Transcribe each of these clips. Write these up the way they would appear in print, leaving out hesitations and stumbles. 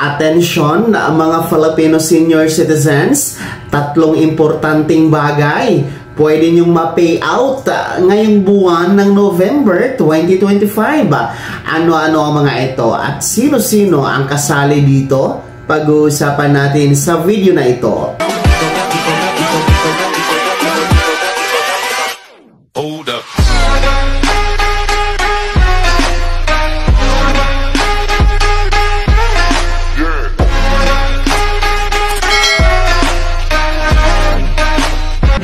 Attention mga Filipino senior citizens, tatlong importanteng bagay pwede nyong ma-pay out ngayong buwan ng November 2025. Ano-ano ang mga ito at sino-sino ang kasali dito? Pag-uusapan natin sa video na ito. Hold up.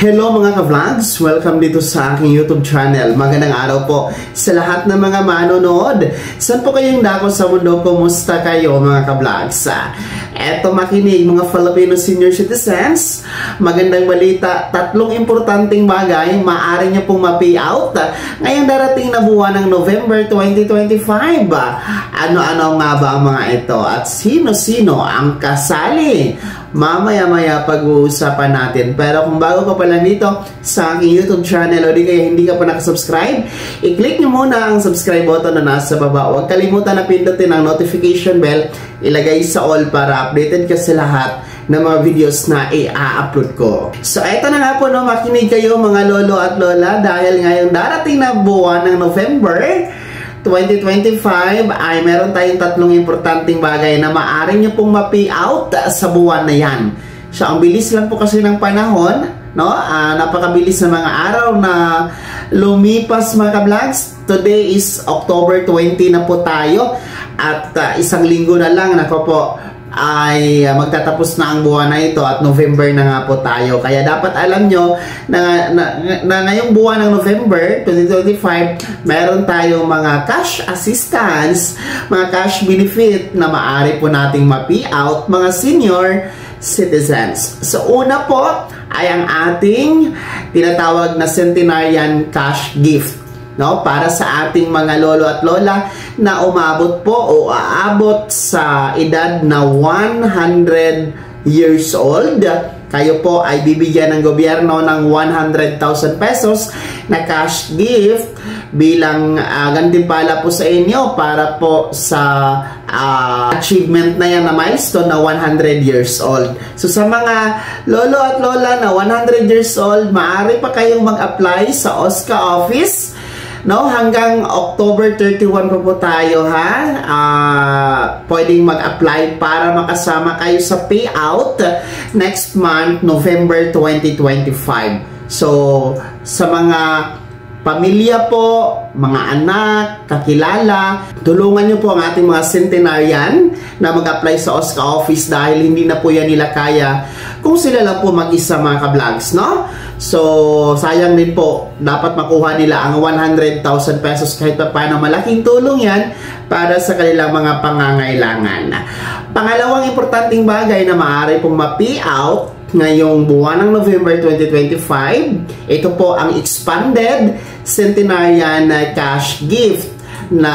Hello mga ka-vlogs! Welcome dito sa aking YouTube channel. Magandang araw po sa lahat ng mga manonood. Saan po kayong dako sa mundo? Kumusta kayo mga ka-vlogs? Eto makinig mga Filipino senior citizens. Magandang balita, tatlong importanteng bagay maaari niyo pong ma-pay out ngayong darating na buwan ng November 2025. Ano-ano nga ba ang mga ito at sino-sino ang kasali? Mamaya-maya pag-uusapan natin. Pero kung bago ka pa lang dito sa aking YouTube channel o di kaya hindi ka pa nakasubscribe, i-click nyo muna ang subscribe button na nasa baba. Huwag kalimutan na pindutin ang notification bell, ilagay sa all para updated ka sa lahat ng mga videos na i-upload ko. So eto na nga po, no, makinig kayo mga lolo at lola dahil ngayong darating na buwan ng November 2025 ay meron tayong tatlong importanteng bagay na maaari nyo pong ma-pay out sa buwan na yan. So ang bilis lang po kasi ng panahon, no? Napakabilis ng mga araw na lumipas mga ka-vlogs. Today is October 20 na po tayo at isang linggo na lang nako po ay magtatapos na ang buwan na ito at November na nga po tayo. Kaya dapat alam nyo na ngayong buwan ng November 2025, meron tayong mga cash assistance, mga cash benefit na maaari po nating ma-pay out mga senior citizens. So una po ay ang ating tinatawag na Centenarian Cash Gift, no, para sa ating mga lolo at lola na umabot po o aabot sa edad na 100 years old. Kayo po ay bibigyan ng gobyerno ng 100,000 pesos na cash gift bilang gantimpala po sa inyo para po sa achievement na yan na milestone na 100 years old. So sa mga lolo at lola na 100 years old, maaari pa kayong mag-apply sa OSCA office, no, hanggang October 31 po tayo, ha. Pwedeng mag-apply para makasama kayo sa payout next month, November 2025. So, sa mga pamilya po, mga anak, kakilala, tulungan nyo po ang ating mga centenarian na mag-apply sa OSCA office dahil hindi na po yan nila kaya kung sila lang po mag-isa mga ka-vlogs, no? So, sayang din po, dapat makuha nila ang 100,000 pesos kahit pa paano. Malaking tulong yan para sa kanilang mga pangangailangan. Pangalawang importanteng bagay na maaari pong ma-pay out ngayong buwan ng November 2025, ito po ang Expanded Centenarian Cash Gift na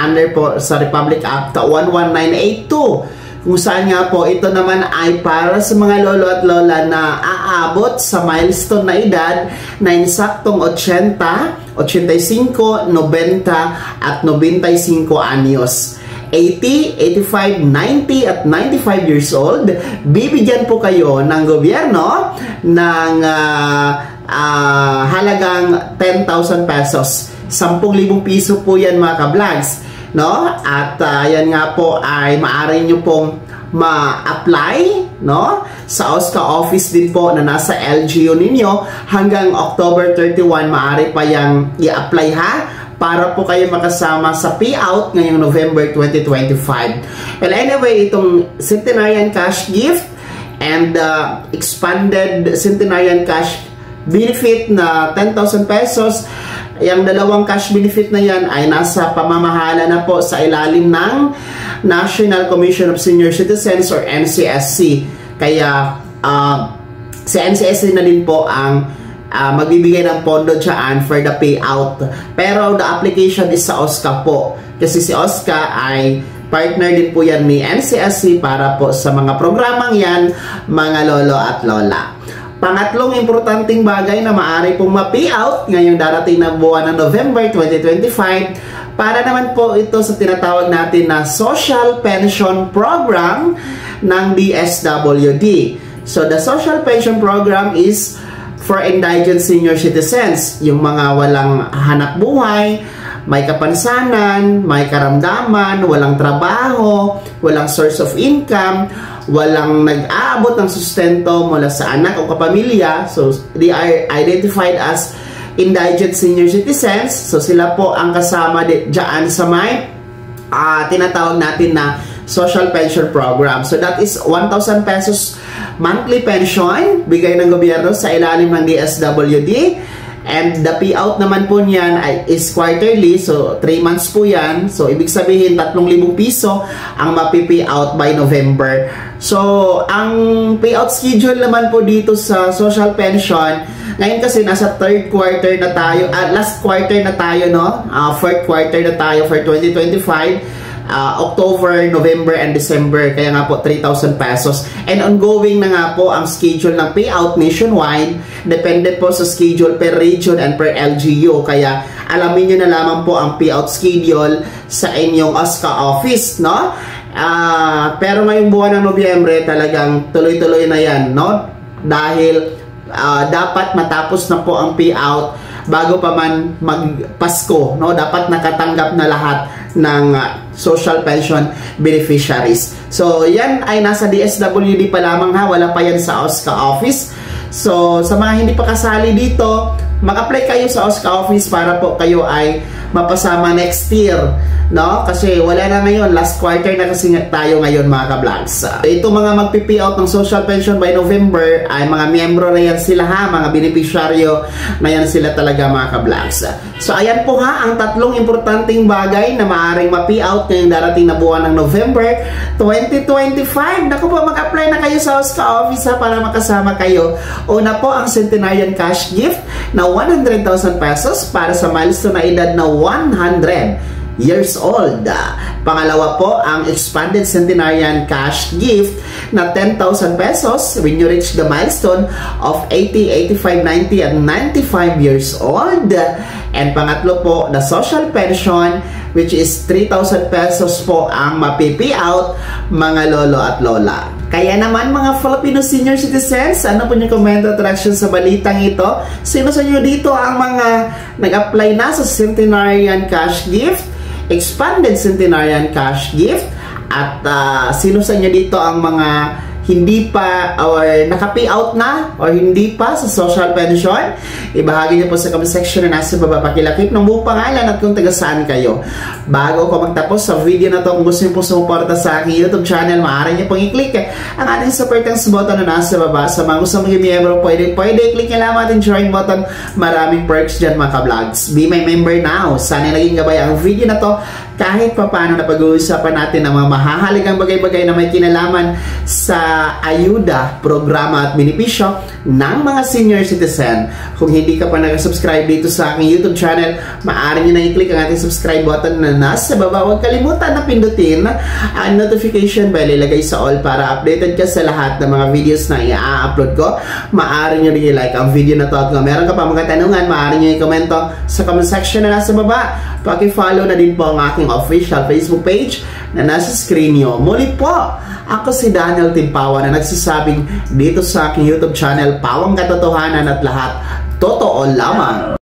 under po sa Republic Act 11982. Kung saan nga po ito naman ay para sa mga lolo at lola na aabot sa milestone na edad na insaktong 80, 85, 90 at 95 anyos. 80, 85, 90 at 95 years old, bibigyan po kayo ng gobyerno ng halagang 10,000 pesos. 10,000 piso po yan mga ka-vlogs, no? At yan nga po ay maaari nyo pong ma-apply, no, sa OSCA office din po na nasa LGU ninyo hanggang October 31. Maaari pa yang i-apply, ha, para po kayo makasama sa payout ngayong November 2025. Well, anyway, itong Centenarian Cash Gift and Expanded Centenarian Cash Benefit na 10,000 pesos, yung dalawang cash benefit na yan ay nasa pamamahala na po sa ilalim ng National Commission of Senior Citizens or NCSC. Kaya si NCSC na din po ang magbibigay ng pondo dyan for the payout. Pero the application is sa OSCA po. Kasi si OSCA ay partner din po yan ni NCSC para po sa mga programang yan, mga lolo at lola. Pangatlong importanteng bagay na maaari pong ma-payout ngayong darating na buwan ng November 2025, para naman po ito sa tinatawag natin na Social Pension Program ng DSWD. So, the Social Pension Program is for indigent senior citizens, yung mga walang hanap buhay, may kapansanan, may karamdaman, walang trabaho, walang source of income, walang nag-aabot ng sustento mula sa anak o kapamilya. So, they are identified as indigent senior citizens. So, sila po ang kasama dyan sa may tinatawag natin na Social Pension Program. So, that is 1,000 pesos monthly pension bigay ng gobyerno sa ilalim ng DSWD. And the payout naman po niyan is quarterly. So, 3 months po yan. So, ibig sabihin, 3,000 piso ang mapipayout by November. So, ang payout schedule naman po dito sa social pension, ngayon kasi nasa third quarter na tayo, last quarter na tayo, no? Fourth quarter na tayo for 2025. October, November, and December. Kaya nga po, 3,000 pesos. And ongoing na nga po ang schedule ng payout nationwide. Depende po sa schedule per region and per LGU. Kaya alamin nyo na lamang po ang payout schedule sa inyong OSCA office, no? Pero ngayong buwan ng Nobyembre, talagang tuloy-tuloy na yan, no? Dahil dapat matapos na po ang payout bago pa man mag-Pasko, no? Dapat nakatanggap na lahat ng social pension beneficiaries. So, yan ay nasa DSWD pa lamang ha, wala pa yan sa OSCA office. So, sa mga hindi pa kasali dito, mag-apply kayo sa OSCA office para po kayo ay mapasama next year, no? Kasi wala na ngayon, last quarter na kasi tayo ngayon mga ka-vlogs. Ito mga magpipayout ng social pension by November ay mga miyembro na yan sila ha, mga beneficiaryo na yan sila talaga mga ka-vlogs. So ayan po ha, ang 3 importanteng bagay na maaaring ma-payout ngayong darating na buwan ng November 2025. Naku po, mag-apply na kayo sa OSCA office ha, para makasama kayo. Una po ang Centenarian Cash Gift na 100,000 pesos para sa milestone na edad na 100 years old. Pangalawa po, ang Expanded Centenarian Cash Gift na 10,000 pesos when you reach the milestone of 80, 85, 90, and 95 years old. And pangatlo po, the Social Pension, which is 3,000 pesos po ang mapipayout mga lolo at lola. Kaya naman mga Filipino senior citizens, ano po yung comment at reaction sa balitang ito? Sino sa inyo dito ang mga nag-apply na sa Centenarian Cash Gift, Expanded Centenarian Cash Gift, at sino sa inyo dito ang mga hindi pa or naka-payout na or hindi pa sa social pension? Ibahagi niyo po sa comment section na nasa baba. Pakilakip ng buong pangalan at kung taga saan kayo. Bago ko magtapos sa video na to, kung gusto niyo po sumuporta sa aking YouTube channel, maaari niyo pong i-click ang ating support thanks button na nasa baba. Sa mga gusto maging miyembro, pwede i-click niyo lamang ating join button. Maraming perks dyan mga ka-vlogs. Be my member now. Sana naging gabay ang video na to kahit pa paano na pag-uusapan natin ng mga mahahalagang bagay-bagay na may kinalaman sa ayuda, programa at benepisyo ng mga senior citizen. Kung hindi ka pa nag-subscribe dito sa aking YouTube channel, maaari nyo na i-click ang ating subscribe button na nasa baba. Huwag kalimutan na pindutin ang notification bell, ilagay sa all para updated ka sa lahat ng mga videos na i-upload ko. Maaari nyo rin i-like ang video na to at kung meron ka pa mga tanungan, maaari nyo i-komento sa comment section na nasa baba. Paki-follow na din po ang aking official Facebook page na nasa screen nyo. Muli po, ako si Daniel Timpawa na nagsasabing dito sa aking YouTube channel, pawang katotohanan at lahat totoo lamang.